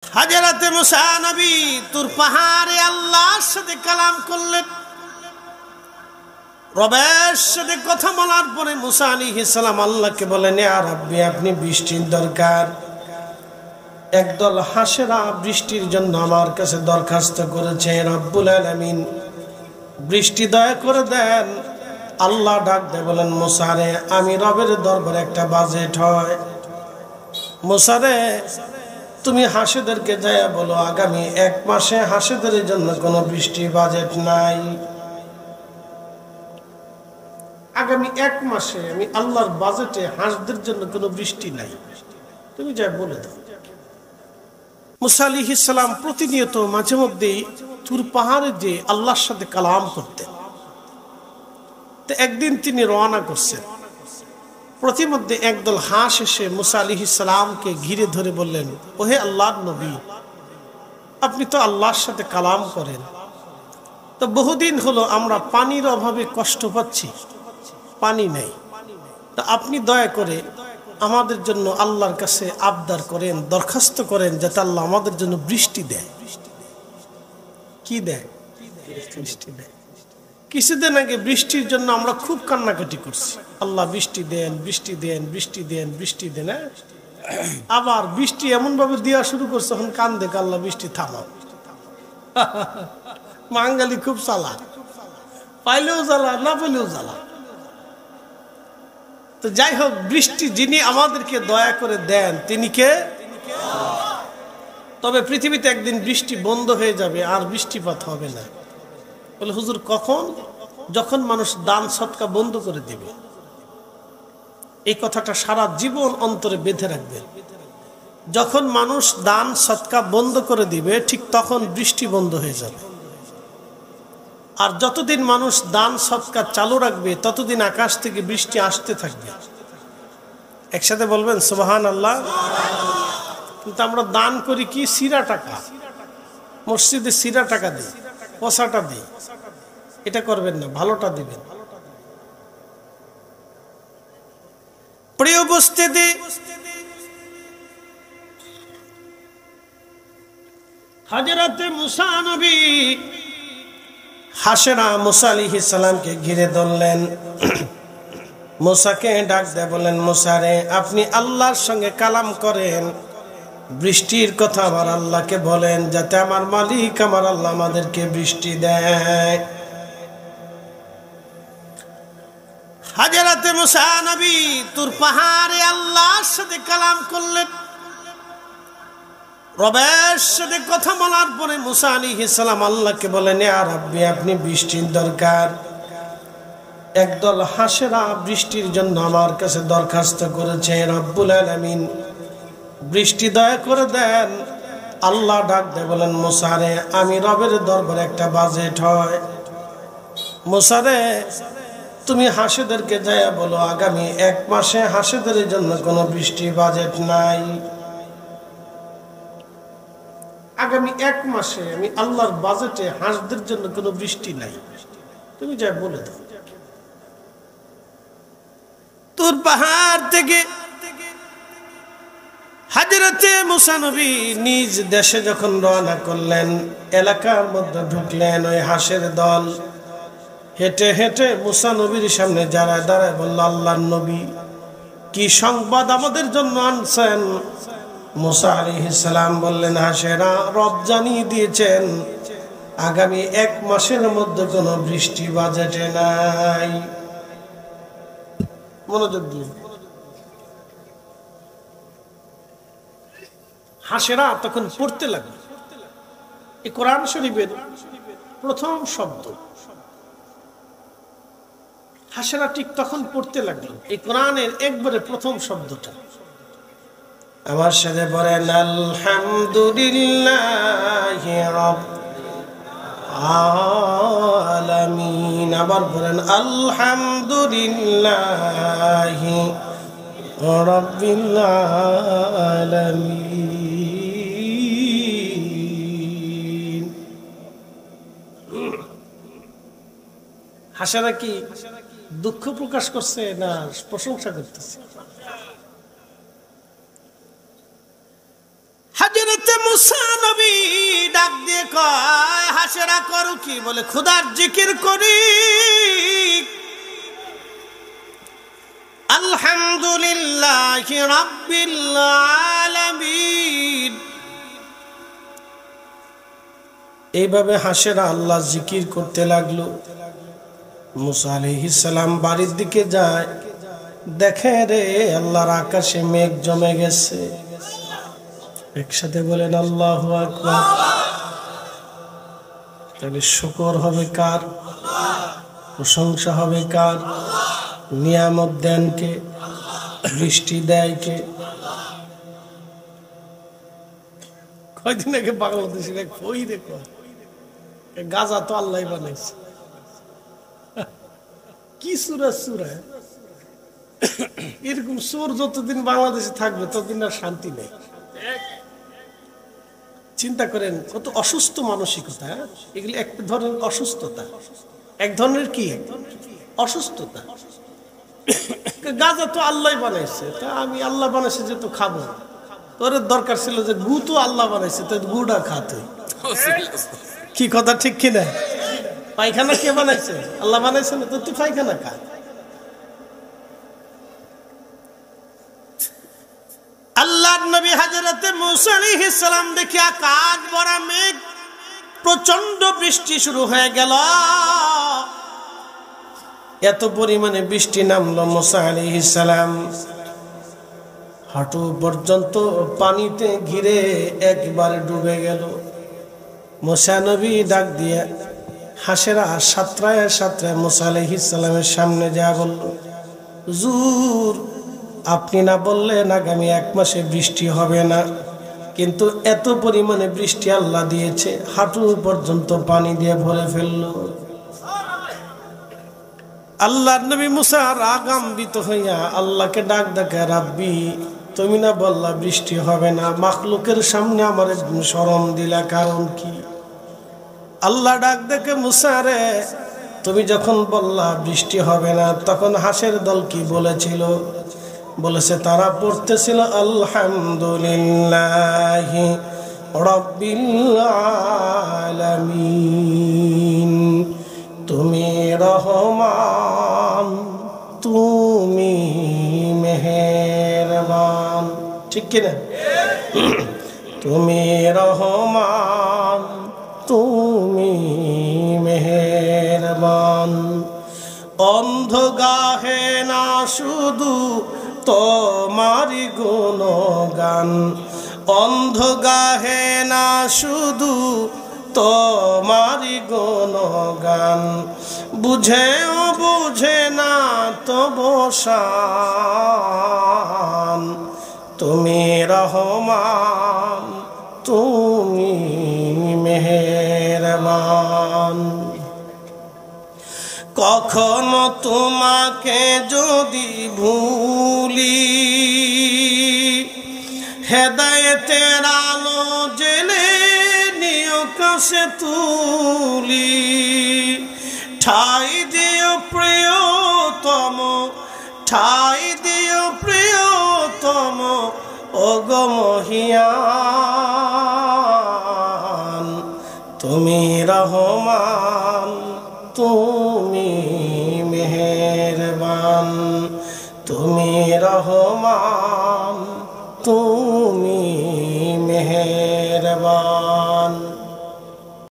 হাজরাতে মুসা নবী তুর পাহাড়ে আল্লাহর সাথে কালাম করলেন। রবের সাথে কথা বলার পরে মুসা আলাইহিস সালাম আল্লাহকে বলেন, ইয়া রাব্বি, আপনি বৃষ্টির দরকার। একদল হাঁসেরা বৃষ্টির জন্য আমার কাছে দরখাস্ত করেছে, রব্বুল আলামিন বৃষ্টি দয়া করে দেন। আল্লাহ ডাক দেয় বলেন, মুসা রে, আমি রবের দরবারে একটা বাজেট হয়। মুসা রে, তুমি হাঁসেদেরকে যাইয়া বলো আগামী 1 মাসে হাঁসেদের জন্য কোনো বৃষ্টি বাজেট নাই। আগামী 1 মাসে আমি আল্লাহর বাজেটে হাঁসদের জন্য কোনো বৃষ্টি নাই, তুমি যাই বলে দাও। মুসা আলাইহিস সালাম প্রতিনিয়ত মাঝে মধ্যেই তুর পাহাড়ে যে আল্লাহর সাথে কালাম করতেন। তো একদিন তিনি রওনা করছেন, প্রতিমধ্যে একদল হাঁস এসে মুসা আলাইহিস সালামকে ঘিরে ধরে বললেন, ওহে আল্লাহর নবী, আপনি তো আল্লাহর সাথে কালাম করেন, তো বহুদিন হলো আমরা পানির অভাবে কষ্ট পাচ্ছি, পানি নেই, তা আপনি দয়া করে আমাদের জন্য আল্লাহর কাছে আবদার করেন, দরখাস্ত করেন যাতে আল্লাহ আমাদের জন্য বৃষ্টি দেয়। কি দেয়? বৃষ্টি দেয়। কিছুদিন আগে বৃষ্টির জন্য আমরা খুব কান্নাকাটি করছি, আল্লাহ বৃষ্টি দেন, বৃষ্টি দেন, বৃষ্টি দেন, বৃষ্টি দেন। আবার বৃষ্টি এমন ভাবে দেওয়া শুরু করছে, এখন কান দেখে আল্লাহ বৃষ্টি থামাও। বাঙালি খুব চালাক, পাইলেও জ্বালা, না পাইলেও জ্বালা। তো যাই হোক, বৃষ্টি যিনি আমাদেরকে দয়া করে দেন তিনি কে? তবে পৃথিবীতে একদিন বৃষ্টি বন্ধ হয়ে যাবে, আর বৃষ্টিপাত হবে না। বলে, হুজুর কখন? যখন মানুষ দান সদকা বন্ধ করে দিবে। এই কথাটা সারা জীবন অন্তরে বেঁধে রাখবেন। যখন মানুষ দান সদকা বন্ধ করে দিবে, ঠিক তখন বৃষ্টি বন্ধ হয়ে যাবে। আর যতদিন মানুষ দান সদকা চালু রাখবে, ততদিন আকাশ থেকে বৃষ্টি আসতে থাকবে। একসাথে বলবেন সুবহানাল্লাহ। কিন্তু আমরা দান করি কি? সিরা টাকা, মসজিদে সিরা টাকা দিই, পয়সাটা দিই। এটা করবেন না, ভালোটা দিবেন। প্রিয় উপস্থিতি, হযরতে মুসা নবী হাঁসেরা মুসা আলাইহিস সালামকে ঘিরে ধরলেন। মুসাকে ডাক দেয়, বলেন, মুসা রে, আপনি আল্লাহর সঙ্গে কালাম করেন, বৃষ্টির কথা আমার আল্লাহকে বলেন যাতে আমার মালিক আমার আল্লাহ আমাদেরকে বৃষ্টি দেয়। হযরতে মুসা নবী তুর পাহাড়ে আল্লাহর সাথে কালাম করলেন। রবের সাথে কথা বলার পরে মুসা আলাইহিস সালাম আল্লাহকে বলেন, ইয়া রাব্বি, আপনি বৃষ্টির দরকার। একদল হাঁসেরা বৃষ্টির জন্য আমার কাছে দরখাস্ত করেছে, রব্বুল আলামিন বৃষ্টি দয়া করে দেন। আল্লাহ ডাক দেয় বলেন, মুসা রে, আমি রবের দরবারে একটা বাজেট হয়। মুসা রে, তুমি হাঁসেদেরকে যাইয়া বলো আগামী 1 মাসে হাঁসেদের জন্য কোনো বৃষ্টি বাজেট নাই। আগামী 1 মাসে আমি আল্লাহর বাজেটে হাঁসদের জন্য কোনো বৃষ্টি নাই, তুমি যাই বলে দাও। তুর পাহাড় থেকে হযরতে মুসা নবী নিজ দেশে যখন রওনা করলেন, এলাকার মধ্যে ঢুকলেন। ওই হাঁসের দল হেঁটে হেঁটে মুসা নবীর সামনে দাঁড়ায় দাঁড়ায় বলল, আল্লাহর নবী, কি সংবাদ আমাদের জন্য আনছেন? মুসা আলাইহিস সালাম বললেন, হাঁসেরা রব জানিয়ে দিয়েছেন আগামী 1 মাসের মধ্যে কোনো বৃষ্টি বাজেটে নাই। মনোযোগ দিন। হাঁসেরা তখন পড়তে লাগলো এই কোরআন শরীফের প্রথম শব্দ। হাঁসেরা ঠিক তখন পড়তে লাগলো এই কোরআনের একবারে প্রথম শব্দটা। আমার সাথে বলেন, আলহামদুলিল্লাহি রাব্বিল আলামিন। আবার বলেন, আলহামদুলিল্লাহি রাব্বিল আলামিন। হাঁসেরা কি দুঃখ প্রকাশ করছে না প্রশংসা করতেছে? হযরতে মুসা আরো কি বলে, খোদার জিকির করি, আলহামদুলিল্লাহি রাব্বিল আলামিন। এইভাবে হাঁসেরা আল্লাহ জিকির করতে লাগলো। মুসা আলাইহিস সালাম বাড়ির দিকে যায়, দেখে রে আল্লাহর আকাশে মেঘ জমে গেছে। একসাথে বলেন আল্লাহু আকবার। তাহলে শুকর হবে কার? প্রশংসা হবে কার? নিয়ামত দেন কে? বৃষ্টি দেয় কে? কয়দিন আগে বাংলাদেশের এক বই দেখো, গাজা তো আল্লাহ বানাইছে। কি সুরা সুরা, এরকম সুর যতদিন বাংলাদেশে থাকবে ততদিন আর শান্তি নেই। চিন্তা করেন কত অসুস্থ মানসিকতা। এগুলি এক ধরনের অসুস্থতা, এক ধরনের কি অসুস্থতা। গাজা তো আল্লাহ বানাইছে, তা আমি আল্লাহ বানাইছে যে তো খাবো। তোর দরকার ছিল যে গু তো আল্লাহ বানাইছে, তো গুড়া খাতে। কি কথা ঠিক কিনা? পায়খানা কে বানাইছে? আল্লাহ বানাইছে না, তো তুই পায়খানা খা। আল্লাহর নবী হযরত মুসা আলাইহিস সালাম দেখি আকাশ ভরা মেঘ, প্রচন্ড বৃষ্টি শুরু হয়ে গেল। এত পরিমাণে বৃষ্টি নামলো, মুসা আলাইহিস সালাম হাঁটু পর্যন্ত পানিতে ঘিরে একবারে ডুবে গেল। মুসা নবী ডাক দিয়ে হাঁসেরা সাতরায় সাতরায় মুসা আলাইহিস সালামের সামনে যা বলল, হুজুর আপনি না বললেন আগামী 1 মাসে বৃষ্টি হবে না, কিন্তু এত পরিমাণে বৃষ্টি আল্লাহ দিয়েছে, হাঁটু পর্যন্ত পানি দিয়ে ভরে ফেলল। আল্লাহর নবী মুসা রাগান্বিত হইয়া আল্লাহকে ডাক ডাকে, রাব্বি তুমি না বললা বৃষ্টি হবে না, মাখলুকের সামনে আমার শরম দিলা, কারণ কি? আল্লাহ ডাক দেখে, মুসা রে তুমি যখন বললা বৃষ্টি হবে না, তখন হাঁসের দল কি বলেছিল? বলেছে তারা পড়তেছিল আলহামদুলিল্লাহি রাব্বিল আলামিন, তুমি রহমান তুমি মেহেরবান। ঠিক কিনা? তুমি রহমান তুমি মেহেরবান। অন্ধ গাহে না শুধু তোমারি গুণগান, অন্ধ গাহে না শুধু তোমারি গুণগান, বুঝেও বুঝে না তবু শান, তুমি রহমান তুমি মেহেরবান। কখনো তোমাকে যদি ভুলি, হেদায়েতের আলো জেলে নিও কাছে তুলি, ঠাই দিও প্রিয়তম ঠাই দিও প্রিয়তম ওগো মহিয়ান, তুমি রহমান তুমি মেহেরবান, তুমি রহমান তুমি মেহেরবান।